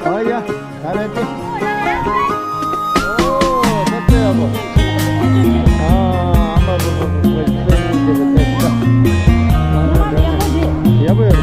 어이야 잘했지? 오 됐어요 뭐. 아 여보 여보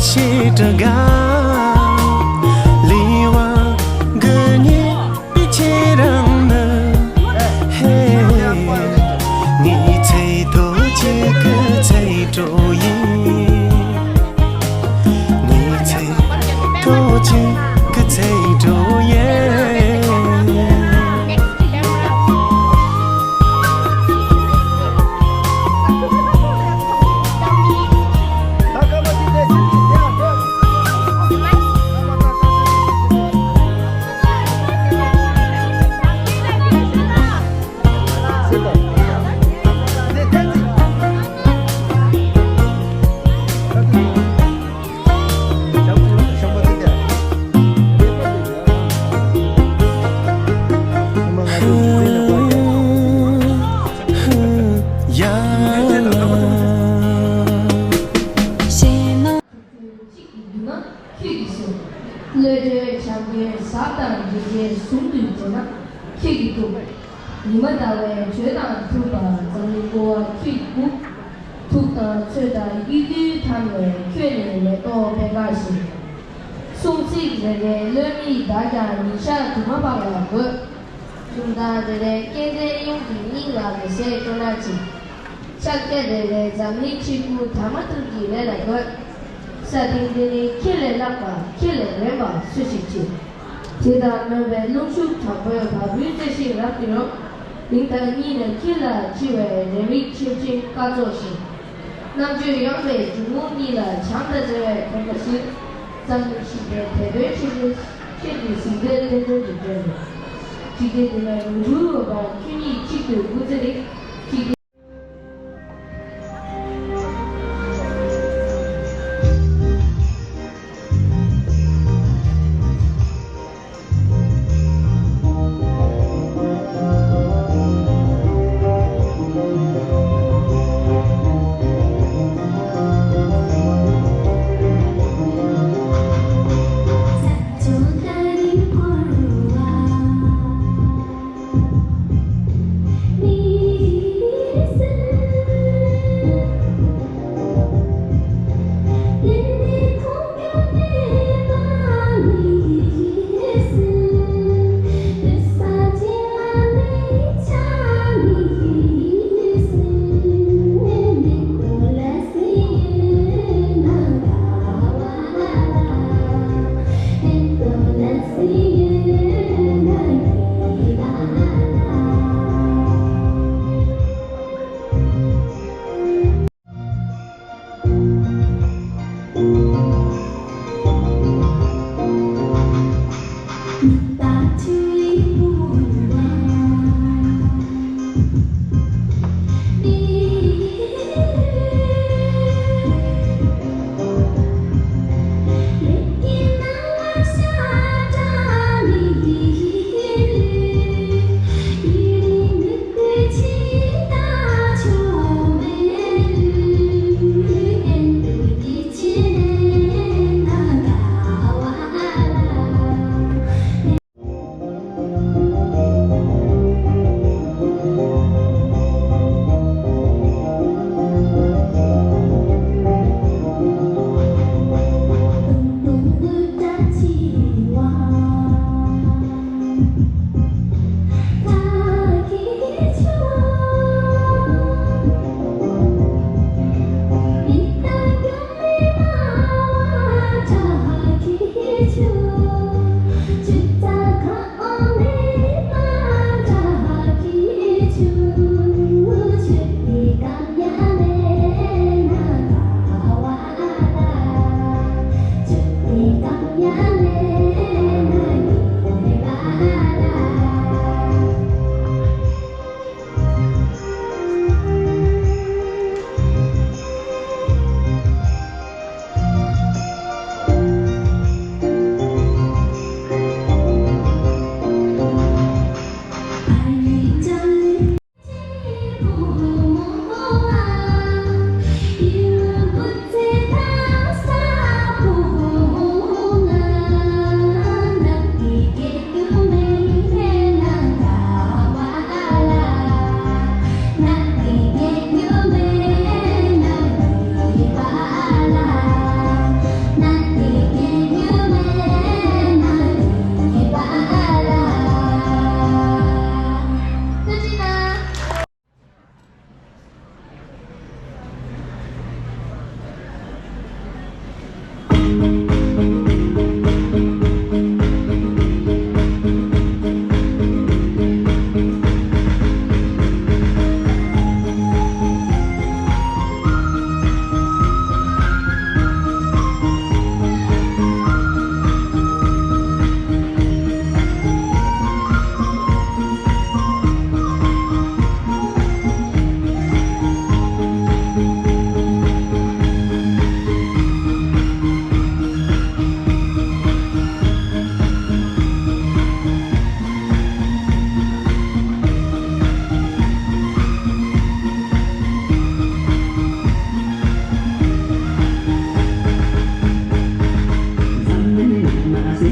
写着歌，离我个你比起人呢，嘿，你最多几个最注意，你最多几个最注意。 你们单位全党土把中国退股，土的吹的一律他们全年来到北港市，送起这个人民大家你下怎么办了？个，chúng ta这个现在用电脑那些多拿起，下个这个咱们去股他们都进来了个，下天这里开来那个开来人嘛休息去，现在那边农村他们要他们这些那边咯。 领导你能听了，就为人民群众干做事，那就要为中国你了，强的这位同个心，咱们是的特别是确定性的这种这种，今天这个如果把去年去对股子的。 你。Hãy subscribe cho kênh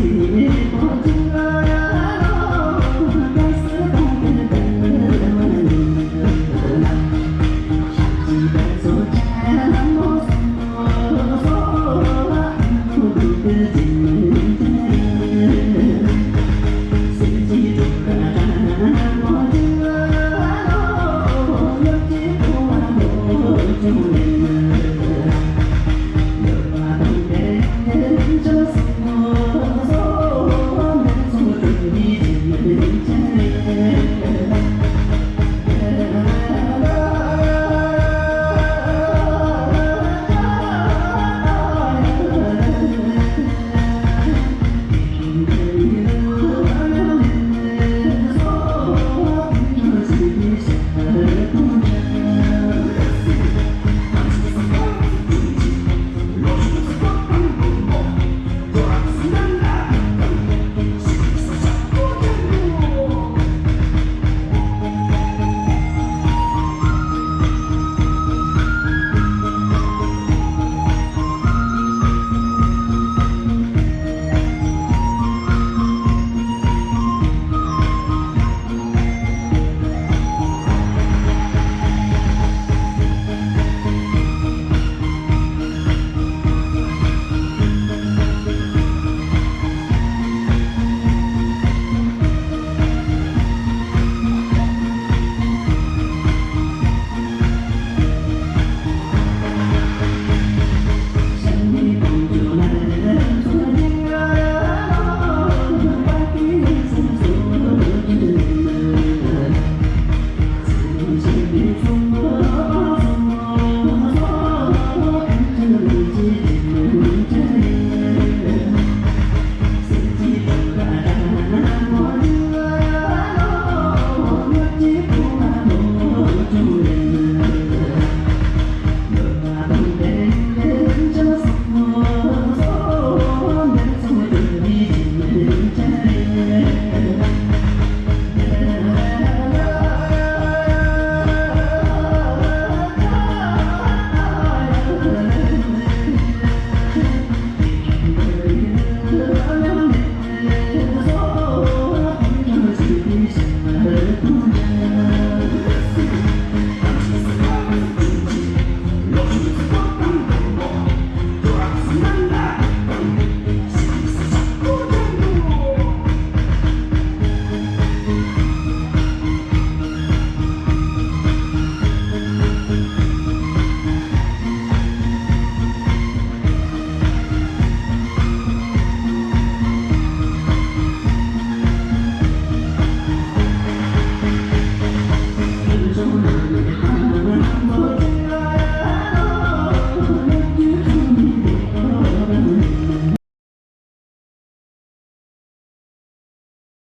Ghiền Mì Gõ để không bỏ lỡ những video hấp dẫn.